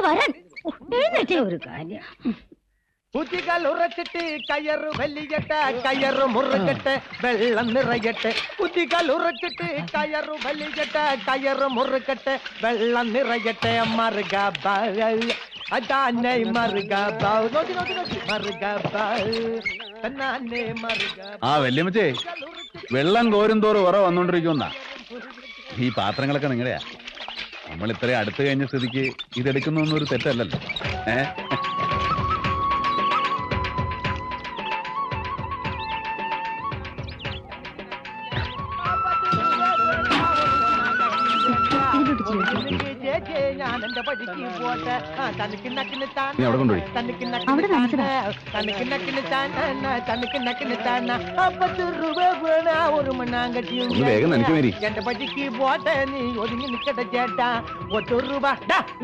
വരാൻ ഒരു കാര്യം. കുതികൾ ഉറച്ചിട്ട് കയറ് വലിയട്ടെ, കയറ് മുറുകട്ടെ, വെള്ളം നിറയട്ടെ. കുതികൾ ഉറച്ചിട്ട് കയറ് വലിയട്ടെ, കയറ് മുറുകട്ടെ, വെള്ളം നിറയട്ടെ. മറുക അതാനെ മറുക മറുക മറുക. ആ വല്യമ്മച്ചേ, വെള്ളം കോരും തോറും ഉറ വന്നോണ്ടിരിക്കുന്ന ഈ പാത്രങ്ങളൊക്കെ നിങ്ങളുടെയാ. നമ്മൾ ഇത്രയും അടുത്ത് കഴിഞ്ഞ സ്ഥിതിക്ക് ഇതെടുക്കുന്നൊന്നും ഒരു തെറ്റല്ലല്ലോ. ഞാൻ എന്റെ പടിക്ക് പോട്ടെ. തനിക്ക് നക്കിന് താൻ അവിടെ കൊണ്ടുപോയി തനിക്ക് നക്കിന് തനിക്ക് നക്കിന് താൻ തനിക്ക് നക്കിന് താൻ 50 രൂപ വേണ ഒരു മണ്ണാങ്കട്ടിയും വേഗം നനയ്ക്കുമേരി. എന്റെ പടിക്ക് പോട്ടെ. നീ ഒതുങ്ങി നിക്കട്ടെ ചേട്ടാ. 1 രൂപ